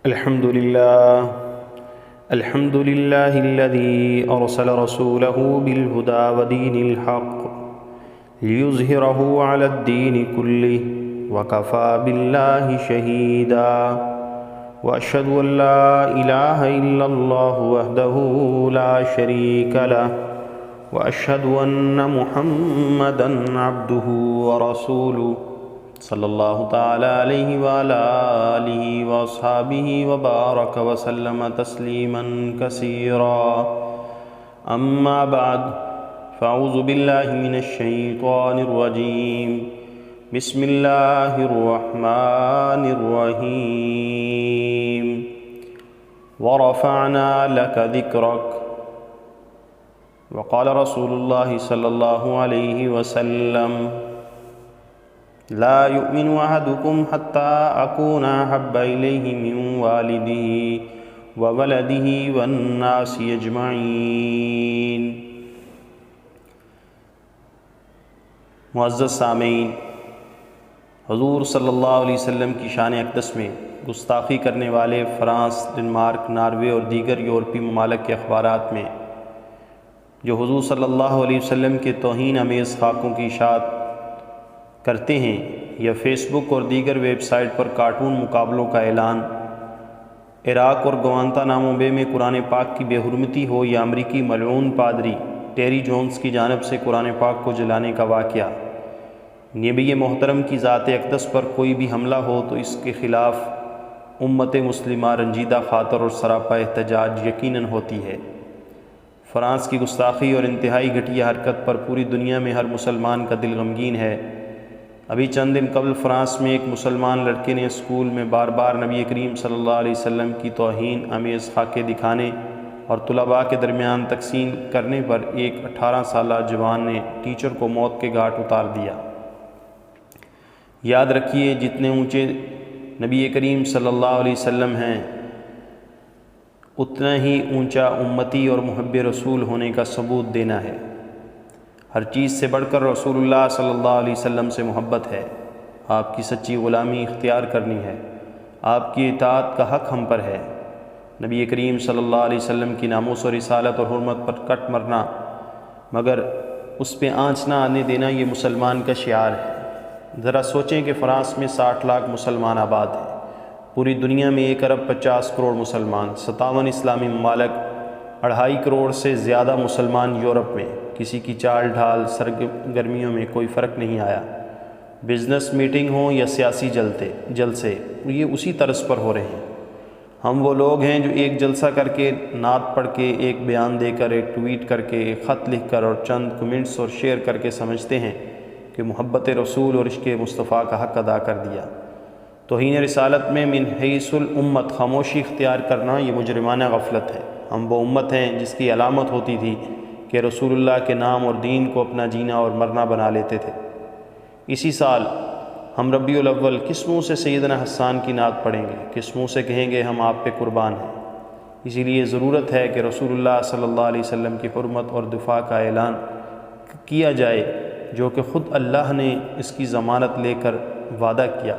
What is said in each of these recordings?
الحمد لله الذي أرسل رسوله بالهدى ودين الحق ليظهره على الدين كله وكفى بالله شهيدا وأشهد أن لا إله إلا الله وحده لا شريك له وأشهد أن محمدًا عبده ورسوله صلی اللہ تعالی علیہ وعلى آلہ واصحابہ وبارک وسلم تسلیما کثیرا اما بعد فاعوذ باللہ من الشیطان الرجیم بسم اللہ الرحمن الرحیم ورفعنا لك ذکرک وقال رسول اللہ صلی اللہ علیہ وسلم لا يؤمن أحدكم حتى أكون أحب إليه من والده وولده والناس أجمعين۔ معزز سامعین، حضور صلی اللہ علیہ وسلم کی شان اقدس میں گستاخی کرنے والے فرانس، ڈنمارک، ناروے اور دیگر یورپی ممالک کے اخبارات میں جو حضور صلی اللہ علیہ وسلم کے توہین آمیز خاکوں کی اشاعت کرتے ہیں، یا فیس بک اور دیگر ویب سائٹ پر کارٹون مقابلوں کا اعلان، عراق اور گوانتانامو بے میں قرآن پاک کی بے حرمتی ہو، یا امریکی ملعون پادری ٹیری جونز کی جانب سے قرآن پاک کو جلانے کا واقعہ، نبی محترم کی ذات اقدس پر کوئی بھی حملہ ہو تو اس کے خلاف امت مسلمہ رنجیدہ خاطر اور سراپا احتجاج یقیناً ہوتی ہے۔ فرانس کی گستاخی اور انتہائی گھٹیا حرکت پر پوری دنیا میں ہر مسلمان کا دل غمگین ہے۔ ابھی چند دن قبل فرانس میں ایک مسلمان لڑکے نے اسکول میں بار بار نبی کریم صلی اللہ علیہ وسلم کی توہین آمیز خاکے دکھانے اور طلباء کے درمیان تقسیم کرنے پر ایک 18 سالہ جوان نے ٹیچر کو موت کے گھاٹ اتار دیا۔ یاد رکھیے، جتنے اونچے نبی کریم صلی اللہ علیہ وسلم ہیں، اتنا ہی اونچا امتی اور محب رسول ہونے کا ثبوت دینا ہے۔ ہر چیز سے بڑھ کر رسول اللہ صلی اللہ علیہ وسلم سے محبت ہے۔ آپ کی سچی غلامی اختیار کرنی ہے، آپ کی اطاعت کا حق ہم پر ہے۔ نبی کریم صلی اللہ علیہ وسلم کی ناموس و رسالت اور حرمت پر کٹ مرنا مگر اس پہ آنچ نہ آنے دینا، یہ مسلمان کا شعار ہے۔ ذرا سوچیں کہ فرانس میں 60 لاکھ مسلمان آباد ہیں، پوری دنیا میں 1 ارب 50 کروڑ مسلمان، 57 اسلامی ممالک، 2.5 کروڑ سے زیادہ مسلمان یورپ میں، کسی کی چال ڈھال سرگرمیوں میں کوئی فرق نہیں آیا۔ بزنس میٹنگ ہوں یا سیاسی جلسے، یہ اسی طرز پر ہو رہے ہیں۔ ہم وہ لوگ ہیں جو ایک جلسہ کر کے، نعت پڑھ کے، ایک بیان دے کر، ایک ٹویٹ کر کے، ایک خط لکھ کر اور چند کمنٹس اور شیئر کر کے سمجھتے ہیں کہ محبت رسول اور عشق مصطفیٰ کا حق ادا کر دیا۔ توہین رسالت میں من حیث الامت خاموشی اختیار کرنا یہ مجرمانہ غفلت ہے۔ ہم وہ امت ہیں جس کی علامت ہوتی تھی کہ رسول اللہ کے نام اور دین کو اپنا جینا اور مرنا بنا لیتے تھے۔ اسی سال ہم ربیع الاول کس منہ سے سیدنا حسان کی نعت پڑھیں گے، کس منہ سے کہیں گے ہم آپ پہ قربان ہیں۔ اسی لیے ضرورت ہے کہ رسول اللہ صلی اللہ علیہ وسلم کی حرمت اور دفاع کا اعلان کیا جائے، جو کہ خود اللہ نے اس کی ضمانت لے کر وعدہ کیا۔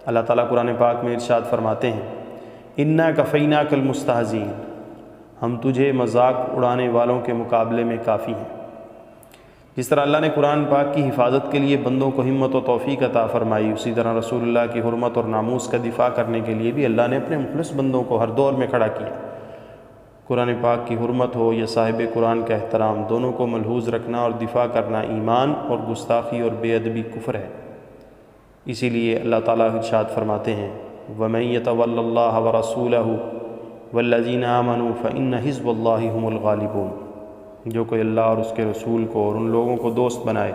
اللہ تعالیٰ قرآن پاک میں ارشاد فرماتے ہیں، اِنَّا کَفَيْنَاكَ الْمُسْتَهْزِئِينَ، ہم تجھے مذاق اڑانے والوں کے مقابلے میں کافی ہیں۔ جس طرح اللہ نے قرآن پاک کی حفاظت کے لیے بندوں کو ہمت و توفیق عطا فرمائی، اسی طرح رسول اللہ کی حرمت اور ناموس کا دفاع کرنے کے لیے بھی اللہ نے اپنے مخلص بندوں کو ہر دور میں کھڑا کیا۔ قرآن پاک کی حرمت ہو یا صاحب قرآن کا احترام، دونوں کو ملحوظ رکھنا اور دفاع کرنا ایمان اور گستاخی اور بے ادبی کفر ہے۔ اسی لیے اللہ تعالیٰ ارشاد فرماتے ہیں، وَمَن يَتَوَلَّ اللَّهَ وَرَسُولَهُ وَالَّذِينَ آمَنُوا فَإِنَّ حِزْبَ اللَّهِ هُمُ الْغَالِبُونَ، جو کوئی اللہ اور اس کے رسول کو اور ان لوگوں کو دوست بنائے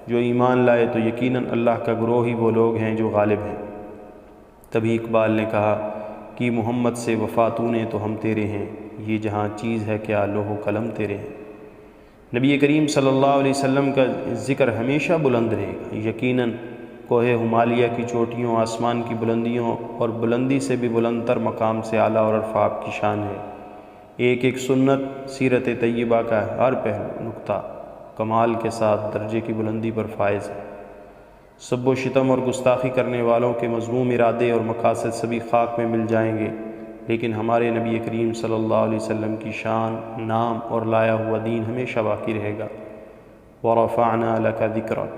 جو ایمان لائے تو یقیناً اللہ کا گروہ ہی وہ لوگ ہیں جو غالب ہیں۔ تبھی اقبال نے کہا کہ محمد سے وفا تو نے تو ہم تیرے ہیں، یہ جہاں چیز ہے کیا لوح و قلم تیرے ہیں۔ نبی کریم صلی اللہ علیہ وسلم کا ذکر ہمیشہ بلند رہے گا۔ یقیناً کوہ ہمالیہ کی چوٹیوں، آسمان کی بلندیوں اور بلندی سے بھی بلند تر مقام سے اعلیٰ اور عرفات کی شان ہے۔ ایک ایک سنت سیرت طیبہ کا ہر پہلو نقطہ کمال کے ساتھ درجے کی بلندی پر فائز ہے۔ سب و شتم اور گستاخی کرنے والوں کے مذموم ارادے اور مقاصد سبھی خاک میں مل جائیں گے۔ لیکن ہمارے نبی کریم صلی اللہ علیہ وسلم کی شان، نام اور لایا ہوا دین ہمیشہ باقی رہے گا۔ وَرَفَعْنَا لَكَ ذِكْرَكَ،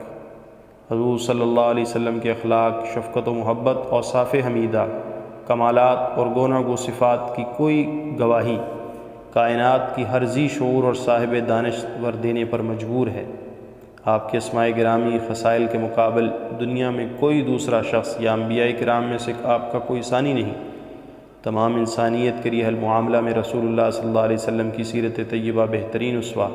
حضور صلی اللہ علیہ وسلم کے اخلاق، شفقت و محبت، اوصاف حمیدہ، کمالات اور گو صفات کی کوئی گواہی کائنات کی ہر ذی شعور اور صاحب دانشور دینے پر مجبور ہے۔ آپ کے اسماء گرامی خصائل کے مقابل دنیا میں کوئی دوسرا شخص یا انبیاء کرام میں سے آپ کا کوئی ثانی نہیں۔ تمام انسانیت کے لیے المعاملہ میں رسول اللہ صلی اللہ علیہ وسلم کی سیرت طیبہ بہترین اسوہ۔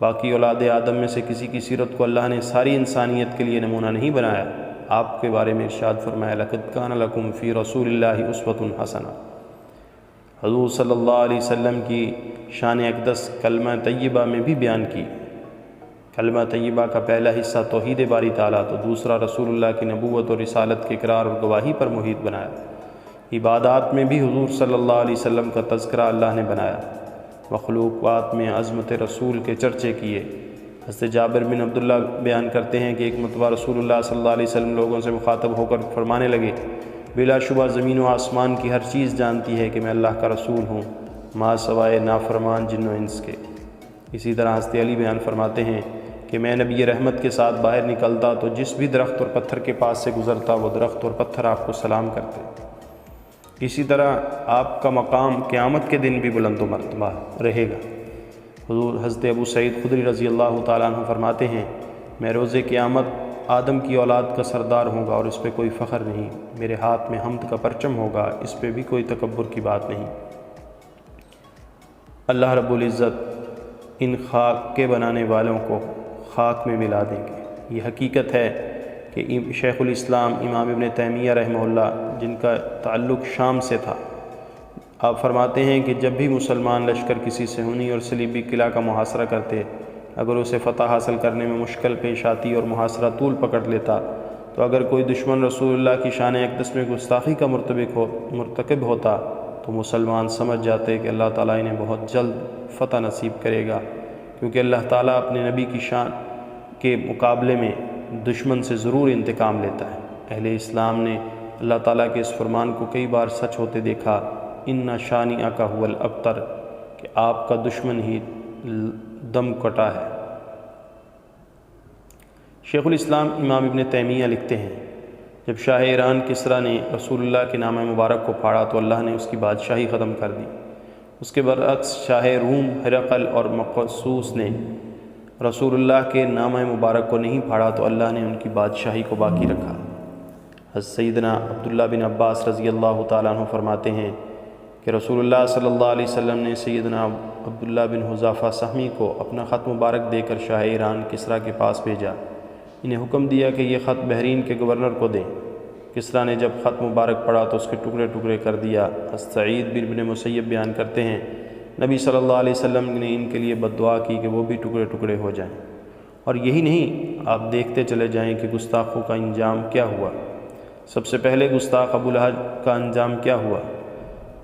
باقی اولاد آدم میں سے کسی کی سیرت کو اللہ نے ساری انسانیت کے لیے نمونہ نہیں بنایا۔ آپ کے بارے میں ارشاد فرمایا، لَقَدْ كَانَ لَكُمْ فِي رَسُولِ اللَّهِ أُسْوَةٌ حَسَنَةٌ۔ حضور صلی اللہ علیہ وسلم کی شان اقدس کلمہ طیبہ میں بھی بیان کی۔ کلمہ طیبہ کا پہلا حصہ توحید باری تعالیٰ، تو دوسرا رسول اللہ کی نبوت اور رسالت کے اقرار اور گواہی پر محیط بنایا۔ عبادات میں بھی حضور صلی اللہ علیہ وسلم کا تذکرہ اللہ نے بنایا۔ مخلوقات میں عظمت رسول کے چرچے کیے۔ حضرت جابر بن عبداللہ بیان کرتے ہیں کہ ایک مرتبہ رسول اللہ صلی اللہ علیہ وسلم لوگوں سے مخاطب ہو کر فرمانے لگے، بلا شبہ زمین و آسمان کی ہر چیز جانتی ہے کہ میں اللہ کا رسول ہوں، ما سوائے نافرمان جن و انس کے۔ اسی طرح حضرت علی بیان فرماتے ہیں کہ میں نبی رحمت کے ساتھ باہر نکلتا تو جس بھی درخت اور پتھر کے پاس سے گزرتا وہ درخت اور پتھر آپ کو سلام کرتے۔ اسی طرح آپ کا مقام قیامت کے دن بھی بلند و مرتبہ رہے گا۔ حضور حضرت ابو سعید خدری رضی اللہ تعالیٰ عنہ فرماتے ہیں، میں روز قیامت آدم کی اولاد کا سردار ہوں گا اور اس پہ کوئی فخر نہیں۔ میرے ہاتھ میں حمد کا پرچم ہوگا، اس پہ بھی کوئی تکبر کی بات نہیں۔ اللہ رب العزت ان خاک کے بنانے والوں کو خاک میں ملا دیں گے۔ یہ حقیقت ہے کہ شیخ الاسلام امام ابن تیمیہ رحمہ اللہ، جن کا تعلق شام سے تھا، آپ فرماتے ہیں کہ جب بھی مسلمان لشکر کسی صہیونی اور صلیبی قلعہ کا محاصرہ کرتے، اگر اسے فتح حاصل کرنے میں مشکل پیش آتی اور محاصرہ طول پکڑ لیتا، تو اگر کوئی دشمن رسول اللہ کی شان اقدس میں گستاخی کا مرتکب ہوتا تو مسلمان سمجھ جاتے کہ اللہ تعالیٰ انہیں بہت جلد فتح نصیب کرے گا، کیونکہ اللہ تعالیٰ اپنے نبی کی شان کے مقابلے میں دشمن سے ضرور انتقام لیتا ہے۔ اہل اسلام نے اللہ تعالیٰ کے اس فرمان کو کئی بار سچ ہوتے دیکھا، ان شانئک هو الابتر، کہ آپ کا دشمن ہی دم کٹا ہے۔ شیخ الاسلام امام ابن تیمیہ لکھتے ہیں، جب شاہ ایران کسریٰ نے رسول اللہ کے نام مبارک کو پھاڑا تو اللہ نے اس کی بادشاہی ختم کر دی۔ اس کے برعکس شاہ روم ہرقل اور مقسوس نے رسول اللہ کے نام مبارک کو نہیں پھاڑا تو اللہ نے ان کی بادشاہی کو باقی رکھا۔ حضرت سیدنا عبداللہ بن عباس رضی اللہ تعالیٰ عنہ فرماتے ہیں کہ رسول اللہ صلی اللہ علیہ وسلم نے سیدنا عبداللہ بن حذافہ سہمی کو اپنا خط مبارک دے کر شاہ ایران کسریٰ کے پاس بھیجا۔ انہیں حکم دیا کہ یہ خط بحرین کے گورنر کو دیں۔ کسریٰ نے جب خط مبارک پڑھا تو اس کے ٹکڑے ٹکڑے کر دیا۔ حضرت سعید بن مسیب بیان کرتے ہیں، نبی صلی اللہ علیہ وسلم نے ان کے لیے بد دعا کی کہ وہ بھی ٹکڑے ٹکڑے ہو جائیں۔ اور یہی نہیں، آپ دیکھتے چلے جائیں کہ گستاخوں کا انجام کیا ہوا۔ سب سے پہلے گستاخ ابو لہب کا انجام کیا ہوا؟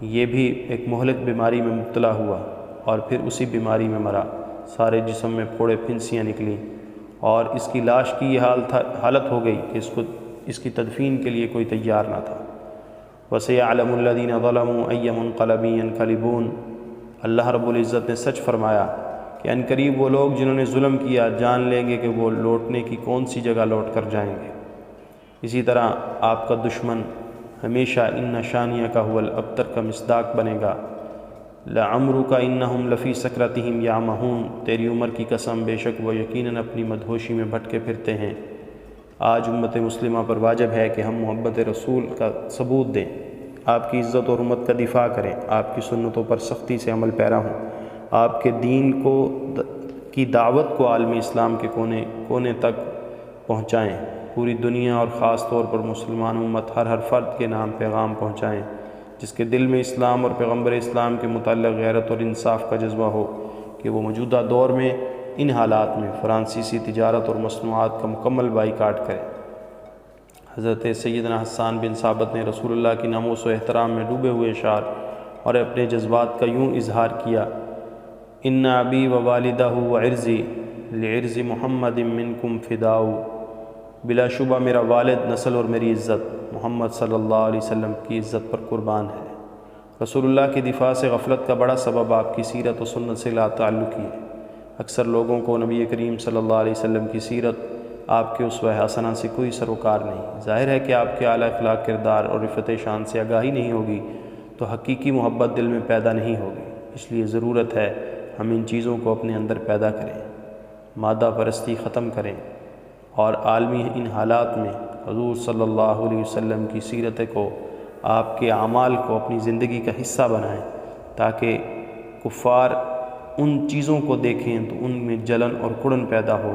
یہ بھی ایک مہلک بیماری میں مبتلا ہوا اور پھر اسی بیماری میں مرا۔ سارے جسم میں پھوڑے پھنسیاں نکلیں اور اس کی لاش کی یہ حالت ہو گئی کہ اس کی تدفین کے لیے کوئی تیار نہ تھا۔ وَسَيَعْلَمُ الَّذِينَ ظَلَمُوا أَيَّ مُنقَلَبٍ يَنقَلِبُونَ، اللہ رب العزت نے سچ فرمایا کہ ان قریب وہ لوگ جنہوں نے ظلم کیا جان لیں گے کہ وہ لوٹنے کی کون سی جگہ لوٹ کر جائیں گے۔ اسی طرح آپ کا دشمن ہمیشہ ان شانئک هو الابتر کا مصداق بنے گا۔ لعمرک انہم لفی سکرتہم یعمہون، تیری عمر کی قسم بے شک وہ یقیناً اپنی مدہوشی میں بھٹکے پھرتے ہیں۔ آج امت مسلمہ پر واجب ہے کہ ہم محبت رسول کا ثبوت دیں، آپ کی عزت اور حرمت کا دفاع کریں، آپ کی سنتوں پر سختی سے عمل پیرا ہوں، آپ کے دین کی دعوت کو عالم اسلام کے کونے کونے تک پہنچائیں، پوری دنیا اور خاص طور پر مسلمان امت ہر فرد کے نام پیغام پہنچائیں جس کے دل میں اسلام اور پیغمبر اسلام کے متعلق غیرت اور انصاف کا جذبہ ہو، کہ وہ موجودہ دور میں ان حالات میں فرانسیسی تجارت اور مصنوعات کا مکمل بائیکاٹ کریں۔ حضرت سیدنا حسان بن ثابت نے رسول اللہ کی ناموس و احترام میں ڈوبے ہوئے اشعار اور اپنے جذبات کا یوں اظہار کیا، ان ابی و والدہ و عرضی لعرض محمد منکم فداء، بلا شبہ میرا والد، نسل اور میری عزت محمد صلی اللہ علیہ وسلم کی عزت پر قربان ہے، رسول اللہ کی دفاع سے غفلت کا بڑا سبب آپ کی سیرت و سنت سے لا تعلقی ہے۔ اکثر لوگوں کو نبی کریم صلی اللہ علیہ وسلم کی سیرت، آپ کے اسوہ حسنہ سے کوئی سروکار نہیں۔ ظاہر ہے کہ آپ کے اعلیٰ اخلاق کردار اور رفعت شان سے آگاہی نہیں ہوگی تو حقیقی محبت دل میں پیدا نہیں ہوگی۔ اس لیے ضرورت ہے ہم ان چیزوں کو اپنے اندر پیدا کریں، مادہ پرستی ختم کریں، اور عالمی ان حالات میں حضور صلی اللہ علیہ وسلم کی سیرت کو، آپ کے اعمال کو اپنی زندگی کا حصہ بنائیں، تاکہ کفار ان چیزوں کو دیکھیں تو ان میں جلن اور کڑن پیدا ہو،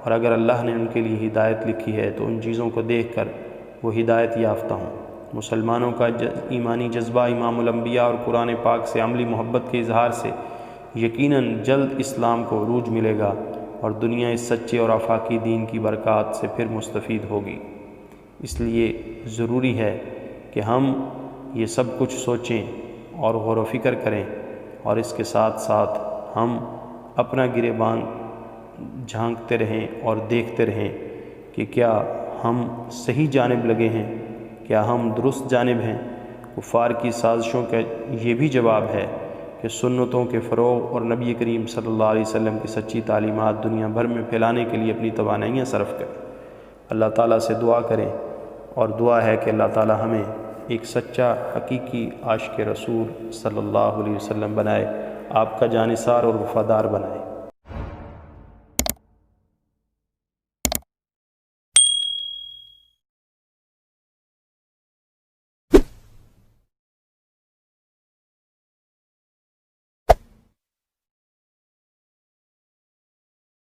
اور اگر اللہ نے ان کے لیے ہدایت لکھی ہے تو ان چیزوں کو دیکھ کر وہ ہدایت یافتہ ہوں۔ مسلمانوں کا ایمانی جذبہ امام الانبیاء اور قرآن پاک سے عملی محبت کے اظہار سے یقیناً جلد اسلام کو عروج ملے گا، اور دنیا اس سچے اور آفاقی دین کی برکات سے پھر مستفید ہوگی۔ اس لیے ضروری ہے کہ ہم یہ سب کچھ سوچیں اور غور و فکر کریں، اور اس کے ساتھ ساتھ ہم اپنا گریبان جھانکتے رہیں اور دیکھتے رہیں کہ کیا ہم صحیح جانب لگے ہیں، کیا ہم درست جانب ہیں۔ کفار کی سازشوں کا یہ بھی جواب ہے کہ سنتوں کے فروغ اور نبی کریم صلی اللہ علیہ وسلم کی سچی تعلیمات دنیا بھر میں پھیلانے کے لیے اپنی توانائیاں صرف کریں۔ اللہ تعالیٰ سے دعا کریں، اور دعا ہے کہ اللہ تعالیٰ ہمیں ایک سچا حقیقی عاشق رسول صلی اللہ علیہ وسلم بنائے، آپ کا جانثار اور وفادار بنائے۔